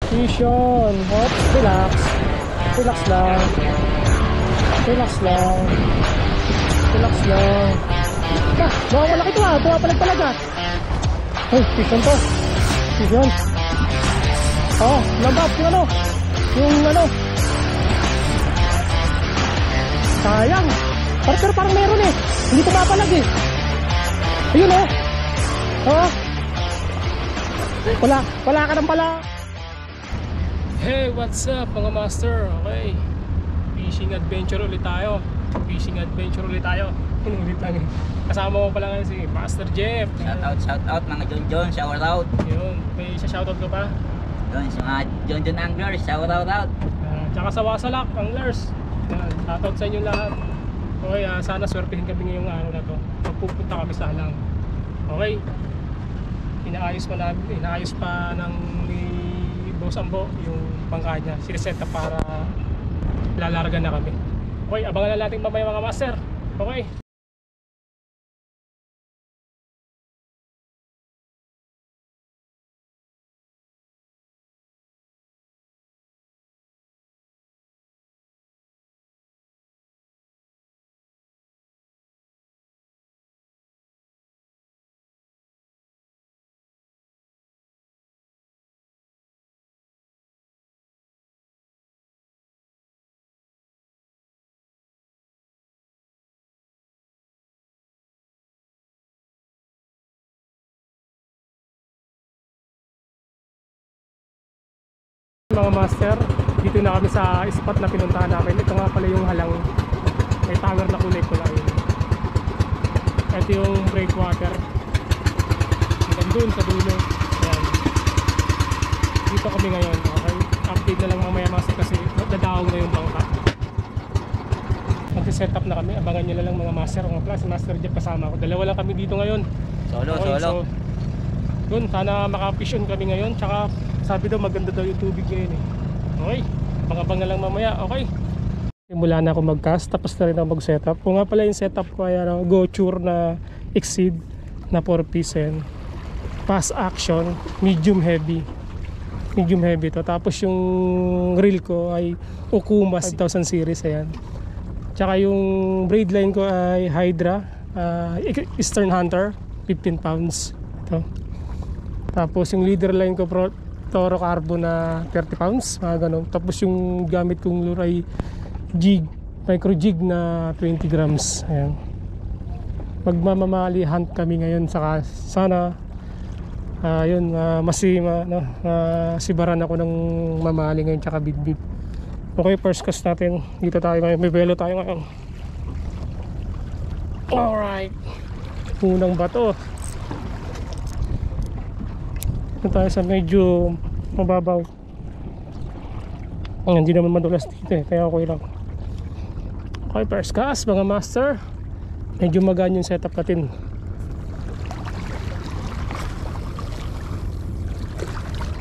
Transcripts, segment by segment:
Mission. Hop, relax. Relax lang. Relax lang. Relax lang. Ah, baka malaki ito ah. Pumapalag talaga. Ay, mission to. Mission. Oh, lambap yung ano. Yung ano. Sayang. Pero parang meron eh. Hindi pumapalag eh. Ayun oh. Oh. Wala ka nang pala. Hey, what's up mga master? Okay, fishing adventure ulit tayo. Ulit lang eh. Kasama mo pala ngayon si Master Jeff. Shout out mga John, shout out. Yun, may shoutout ko pa. Yun, sa mga John anglers, shout out. Tsaka sa Wasalak anglers. Shoutout sa inyo lahat. Okay, sana swertihin kami ngayong araw na to. Magpupunta kami sa Halang. Okay, inaayos pa ng ni Boss Ambo yung bangka niya. Sineset up para lalarga na kami. Okay, abangan na natin mamaya mga master. Okay. Mga master, dito na kami sa spot na pinuntahan namin. Ito nga pala yung Halang, may tower na kulay pula yun. Ito yung breakwater hanggang dun sa dulo. Ayan. Dito kami ngayon. Okay, update na lang mamaya master kasi dadaong na yung bangka. Mag-set up na kami, abangan nyo na lang mga master. Mga plus, Master Jeff kasama ko. Dalawa lang kami dito ngayon. Solo. So dun, sana makafish on kami ngayon. Tsaka sabi daw maganda daw yung tubig ngayon eh. Okay, abang-abang na lang mamaya. Okay, simula na ako mag-cast, tapos na rin ako mag-setup. Kung nga pala yung setup ko ay GoChure na Exceed na 4-piece yan. Fast action, medium heavy to. Tapos yung reel ko ay Okuma 5000 series. Ayan. Tsaka yung braid line ko ay Hydra Eastern Hunter 15 pounds ito. Tapos yung leader line ko Toro Carbon na 30 pounds, mga ganun. Tapos yung gamit kong lure ay jig, micro jig na 20 grams. Ayan. Magmamamali hunt kami ngayon, saka sana masibaran ako ng mamali ngayon tsaka bidbid. Okay, first cast natin. Dito tayo ngayon, may velo tayo ngayon. Alright, unang bato. Ito tayo sa medyo mababaw. Hindi naman madulas dito eh, kaya okay lang. Okay, first cast mga master. Medyo magaan yung setup natin.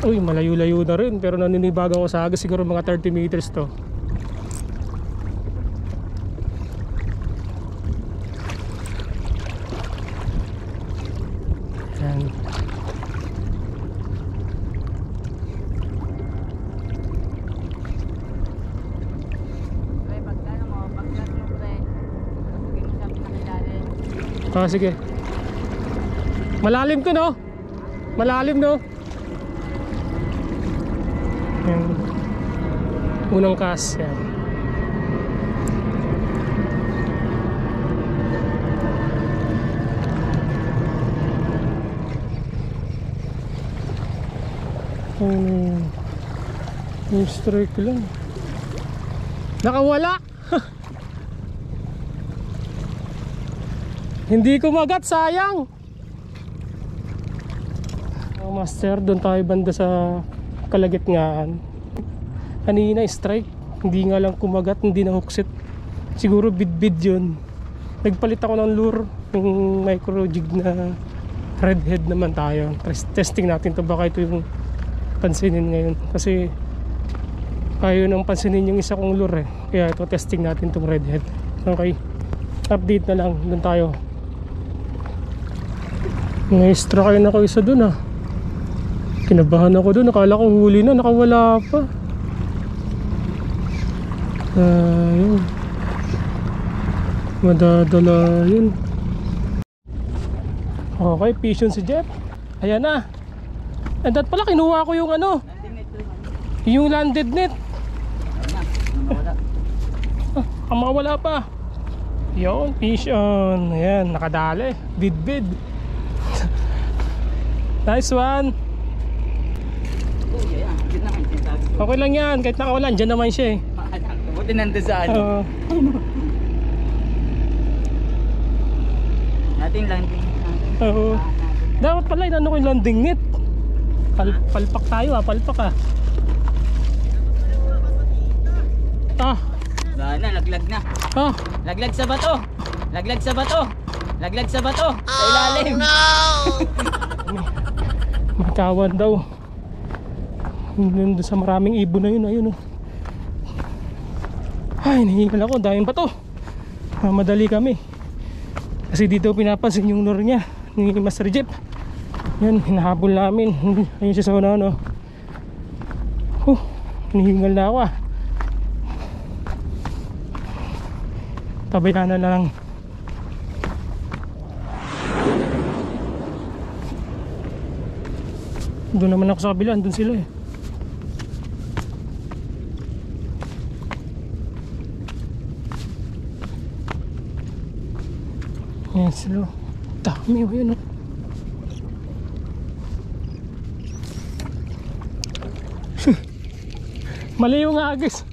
Uy, malayo-layo na rin, pero naninibagan ko sa agos, siguro mga 30 meters to. Ayan. Sige. Malalim to no? Malalim no? Ayan. Unang cast. Yan. Yung strike lang. Nakawala. Hindi kumagat, sayang. Master, doon tayo banda sa kalagitnaan. Kanina strike, hindi nga lang kumagat, hindi na hookset. Siguro bid-bid yun. Nagpalit ako ng lure, yung micro jig na redhead naman tayo. Testing natin to, baka ito yung pansinin ngayon. Kasi ayaw nang pansinin yung isa kong lure eh. Kaya ito testing natin tong redhead. Okay, update na lang, doon tayo. May extra kayo na ko isa dun ah. Kinabahan ako doon, nakala ko huli na, nakawala pa. Ayun. Madadala yun. Okay, fish yun si Jeff. Ayan na. And that pala, kinuha ko yung ano, yung landed net. Ang makawala pa. Yun, fish on. Ayan, nakadali. Bid. Nice one. Okay lang yan, kahit nakawala, dyan naman siya eh. Buti nandun sa ano. Natin landing. Dapat pala inano ko yung landing net. Palpak tayo palpak ah. Na, laglag na. Laglag sa bato. Laglag sa bato. Laglag sa bato. Sa ilalim. Matawan daw. Doon sa maraming ibon na yun, ayun oh. Ay, nahingal ako, dahil ba to? Madali kami. Kasi dito pinapansin yung lure niya ni Master Jeep. Yan, hinahabol namin. Ayun siya sa una, no? Hinihingal na ako ah. Tabayan na lang. Doon naman ako sa kabila, doon sila eh. Ayan sila. Dami o yun o. Mali yung agis.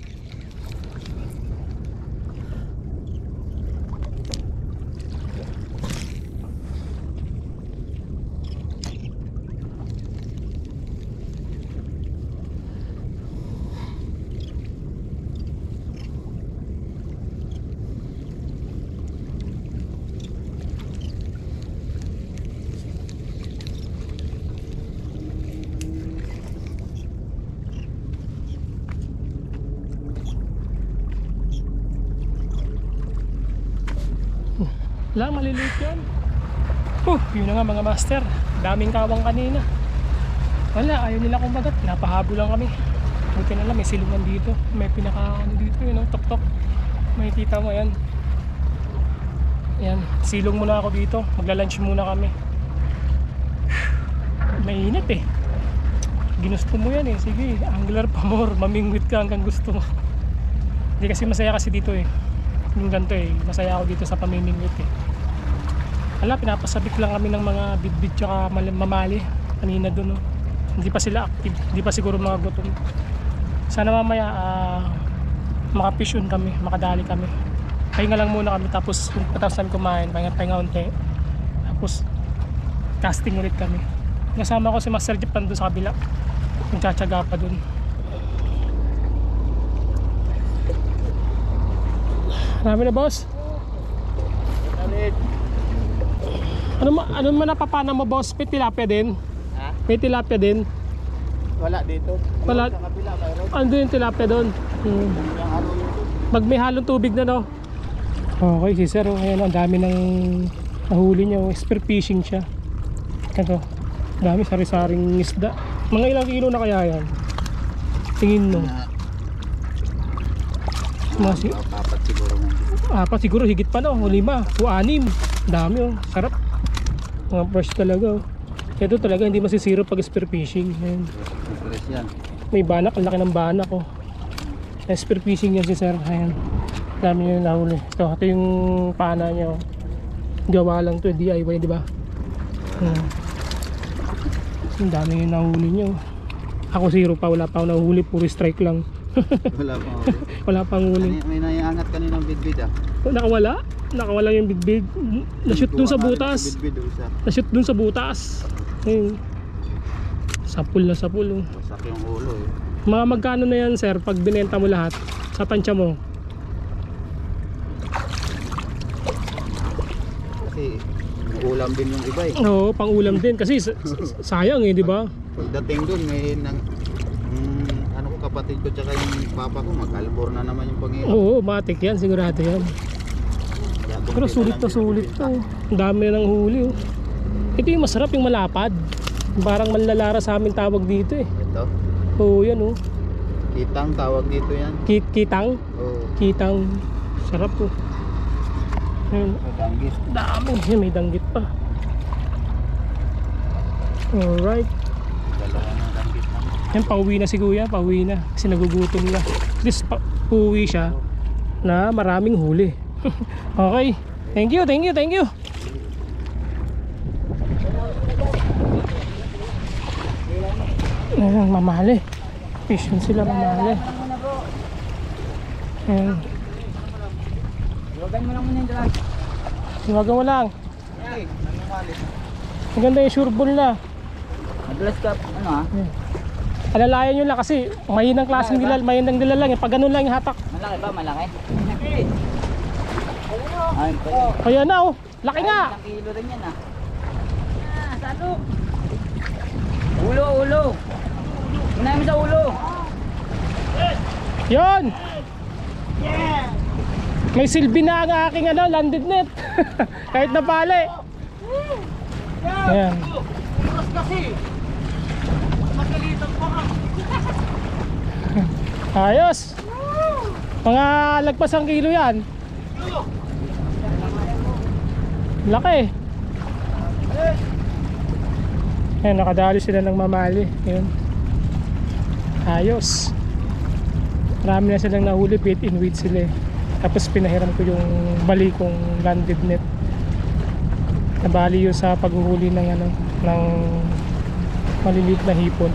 Wala, maliliit yan. Yun na nga mga master. Daming kawang kanina. Wala, ayaw nila kumagat. Napahabol lang kami. Buti na lang, may silungan dito. May pinaka ano dito, yun o, tok-tok. May kita mo yan. Yan, silong muna ako dito. Magla-lunch muna kami. Mainit eh. Ginusto mo yan eh. Sige, angler pa more. Mamingwit ka hanggang gusto mo. Hindi kasi masaya kasi dito eh. Yung ganito eh, masaya ako dito sa pamimingwit eh. Wala, pinapasabik lang kami ng mga bidbid tsaka mamali kanina doon, no? Hindi pa sila active, hindi pa siguro mga gutom. Sana mamaya makafish on kami, makadali kami. Pahinga lang muna kami, tapos patapos namin kumain, pahinga unti, tapos casting ulit kami. Kasama ko si Master Jeep doon sa kabila, yung tsatsaga pa doon. Marami na, boss. Ano man napapana mo, boss? May tilapia din? Ha? May tilapia din? Wala dito. Wala. Sa kabila mayroon. Ano yung tilapia doon? Yung araw yun. Pag may halong tubig na, no? Okay, si sir. Ayan, ang dami ng nahuli niya. Spear fishing siya. Ito. Dami sari-saring isda. Mga ilang kilo na kaya yan? Tingin mo. Apat siguro. Apat siguro, higit pa, no? O 5 o 6. Dami oh, sarap. Mga fresh talaga oh. Ito talaga hindi masisiro pag spear fishing. Ayan. May banak, ang laki ng banak oh. Spear fishing yan si sir. Ayan. Dami nyo nahuli. Ito yung pana niya oh. Gawa lang to, DIY, di ba? Ang dami yung nahuli nyo. Ako zero pa, wala pa ako nahuli, puro strike lang. Wala pa. Wala pang huli. May naiangat kaninang bidbid ah. Nakawala yung bidbid. Na-shoot dun sa butas. Na-shoot dun sa butas. Ayun. Sapul na sapul oh. Wasak yung ulo eh. Mga magkano na yan sir pag binenta mo lahat sa tansya mo? Kasi ulam din yung iba eh. Oo, pang ulam din kasi sayang eh, di ba? Pagdating dun may ano ko, kapatid ko tsaka yung papa ko, mag-albor na naman yung panginoon. Oo, matik yan, sigurado yan. Pero sulit to. Ang dami ng huli oh. Ito yung masarap, yung malapad. Parang manlalara sa amin tawag dito eh. Ito. Oo, yan oh. Kitang tawag dito yan. Kitang. Oo. Kitang. Sarap po. Ayun. Danggit. Dami. Yan, may danggit pa. Alright. Dalawa ng danggit lang. Yan, pauwi na si kuya. Pauwi na. Kasi nagugutom na. At least pauwi siya na maraming huli. Okay. Thank you, thank you, thank you. Ayan, mamali. Fish yun sila, mamali. Ayan. Iwagan mo lang muna yung dalag. Iwagan mo lang. Ay, Maganda yung sureball na. madulas ka, ano ha? Ayan. Alalayan nyo lang kasi mahinang klaseng mahinang nila lang. Pag ganun lang yung hatak. Malaki ba? Malaki? Malaki! Ay, Ayan na oh. Laki nga. ilang kilo rin yan ah. Salo! Ulo, ulo! Unahin mo sa ulo! Yun. May silbi na ang aking landed net. Kahit na pali. Ayan. Ayos. Mga lagpas ang kilo yan. Laki. Ayan, nakadali sila ng mamali. Ayan. Ayos. Marami na silang nahuli, bait in weight sila eh. Tapos pinahiram ko yung bali kong landed net. Nabali yun sa paghuhuli ng ng maliliit na hipon.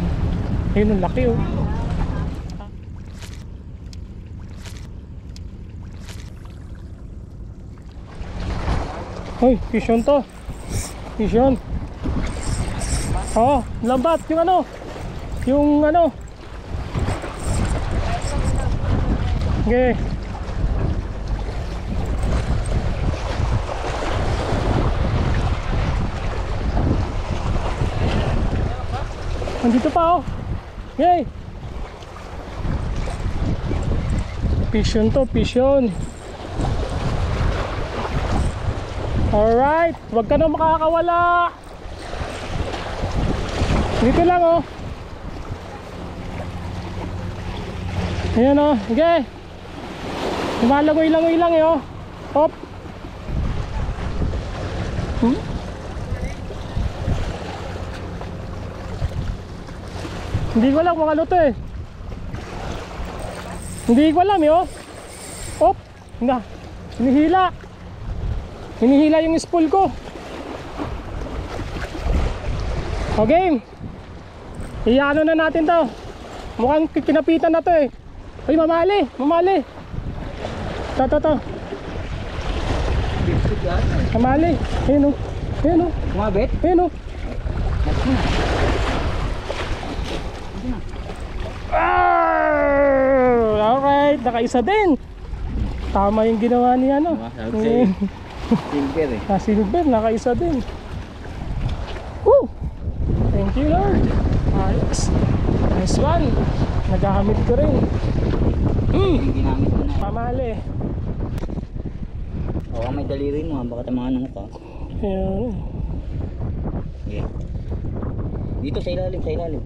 Ayun, ang laki oh. Hoy, fish on to. Fish on. Oh, lambat yung yung Okay. Nandito pa oh. Yay. Fish on to, fish on. Alright, wag ka na makakawala. Dito lang oh. Ayan oh, okay. Lumalangoy-langoy lang eh oh. Hop. Hindi ko alam kung ano to eh. Hindi ko alam eh oh. Hop. Na, hinihila. Hinihila yung spool ko. Okay. Iano na natin to. Mukhang kinapitan na to eh. Ay, mamali, mamali. To. Mamali. Ayun o. Ayun o. Kumabit? Ayun o. Alright, nakaisa din. Tama yung ginawa ni Silver eh. silver, nakaisa din. Woo! Thank you Lord. Ayos. Nice one. Nagahamit ko rin. Yung ginamit mo na eh. Pamali. Oo, may daliri mo ha. Baka tamaan ka. Ayan. Okay. Dito sa ilalim, sa ilalim.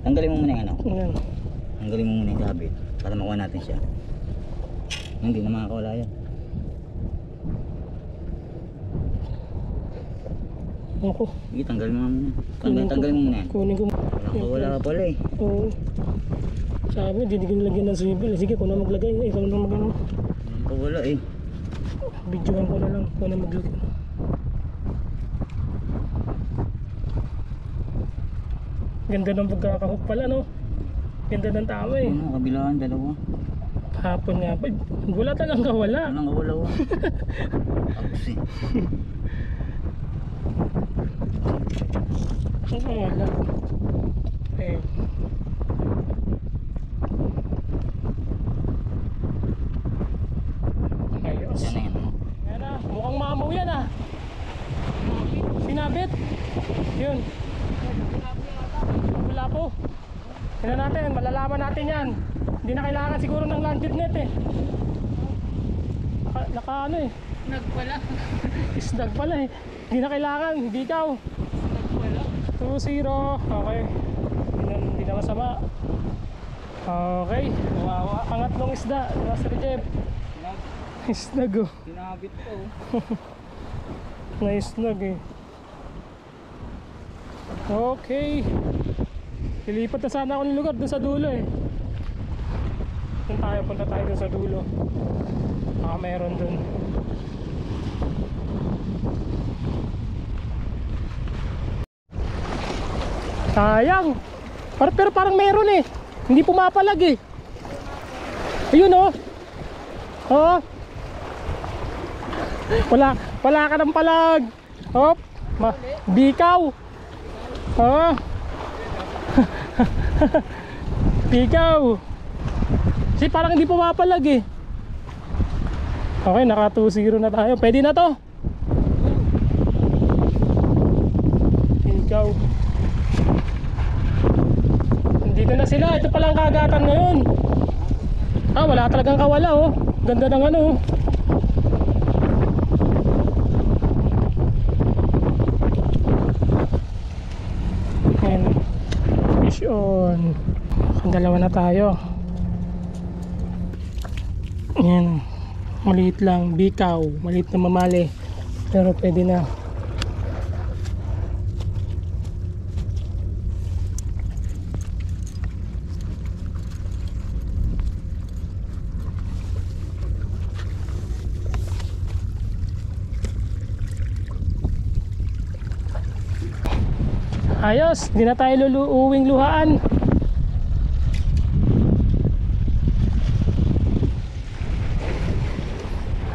Tanggalin mo muna yung Ayan. Tanggalin mo muna yung sabit para makuha natin siya. Hindi na makakawala yan. Ako. Sige, tanggalin mo muna. Tanggalin mo muna yan. Kunin ko. Nakakawala ka pala eh. Oo. Sabi, hindi ko nilagyan ng swivel. Sige, kung na maglagay. Ikaw na mag-ano. Nakakawala eh. Videoan ko na lang. Kung na maglagay. Ganda ng pagkakahook pala, no? Ganda ng tama eh. Ano, kabilaan, dalawa. Hapon nga pa. Wala talagang kawala. Walang kawala ko. Tapos eh. Ang kawala. Eh. Ayos. Yan na yan. Yan na. Mukhang mamaw yan ah. Sinabit. Yun. Wala po. Tignan natin. Malalaman natin yan. Hindi na kailangan siguro ng landed net eh. Naka ano eh. Snag pala. Snag pala eh. Hindi na kailangan. Hindi ikaw. 2-0. Okay. Hindi na masama. Okay. Kawawa. Pangatlong isda, Master Jeff. Isnag oh. Kinabit ko. Naisnag eh. Okay. Lilipat na sana ako ng lugar dun sa dulo eh. Punta tayo dun sa dulo. Baka meron dun. Sayang. Pero parang meron eh. Hindi pumapalag eh. Ayun oh. Oh. Wala ka ng palag. Hop. Bikaw. Oh. Bikaw. Kasi parang hindi pumapalag eh. Okay, naka 2-0 na tayo. Pwede na to. Bikaw. Dito na sila. Ito palang kagatan ngayon. Ah, wala talagang kawala oh. Ganda ng ano oh. Ayan. Fish on. Dalawa na tayo. Ayan. Maliit lang. Bikaw. Maliit na mamali. Pero pwede na. Ayos, di na tayo uwing luhaan.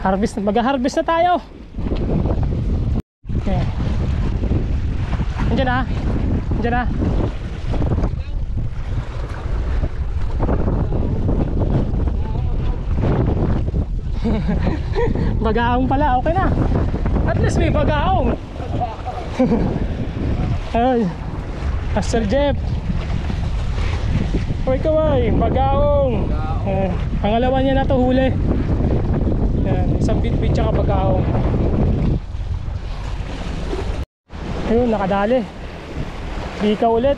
Mag-harvest na tayo. Okay. Andiyan na. Andiyan na. Bagaong pala, okay na. At least may bagaong. Ay, Master Jeff. Hoy kaway, bagaong. Pangalawa niya na to huli. Yan, isang bitbit tsaka bagaong. Ayun, nakadali. Bika ulit.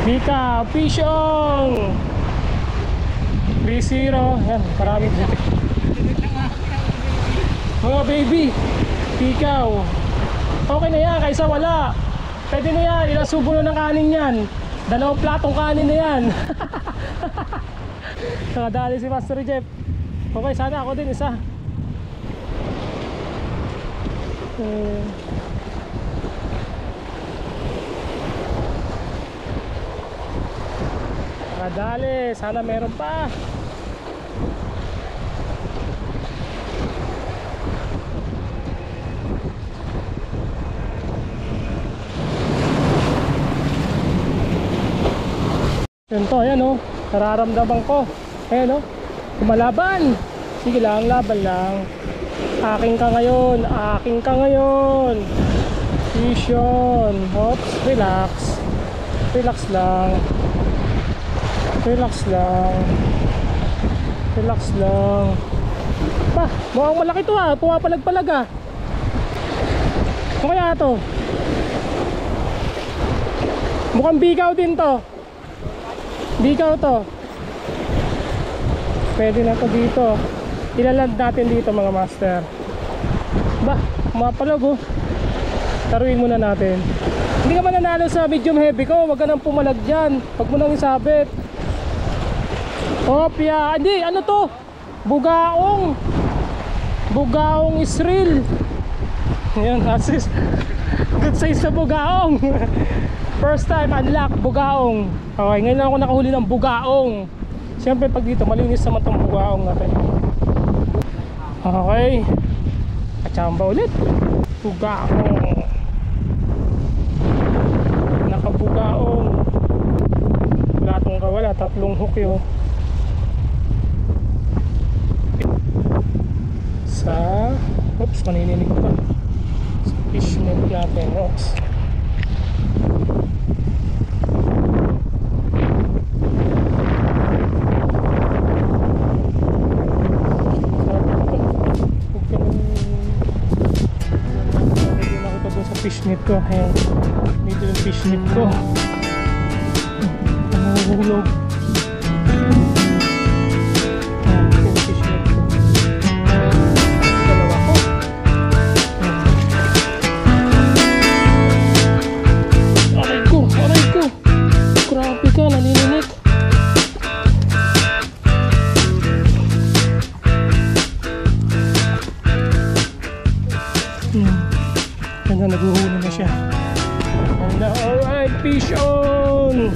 Bika, fishong 3-0. Yan, maraming dito. Mga baby, bikaw. Okay na yan, kaysa wala. Pwede na yan, ilang subo na ng kanin yan. 2 platong kanin na yan. Nakadali si Master Jeff. Okay, sana ako din isa. Nakadali, sana meron pa. Yun to, ayan o. Nararamdaman ko. Ayan o. Kumalaban. Sige lang, laban lang. Aking ka ngayon. Aking ka ngayon. Vision. Oops, relax. Relax lang. Relax lang. Relax lang. Pa, mukhang malaki to ha. Pumapalag-palag ha. Ano kaya to? Mukhang bikaw din to. Bikaw to. Pwede na to dito. Ilaland natin dito mga master. Ba, mapalag oh. Taruin muna natin. Hindi ka ba nanalo sa medium heavy ko? Huwag ka nang pumalag dyan. Huwag mo nang isabit. Opya. Hindi, ano to? Bugaong. Bugaong Israel. Ayan, assist. Good size sa bugaong. First time unlock, bugaong. Okay, ngayon lang ako nakahuli ng bugaong. Siyempre pag dito, malinis naman itong bugaong natin. Okay. Kachamba ulit. Bugaong. Nakabugaong. Wala itong kawala, 3 hook yun. Sa, oops, manininig pa. Sa fish net natin, oops. Fishnet ko, ayan, medyo fishnet ko. Nahuhulog. Yung fishnet ko. Dalawa ko. Aray ko, aray ko. Grabe ka, nanininit. Ganda, naguhuli na siya. Alright, fish on!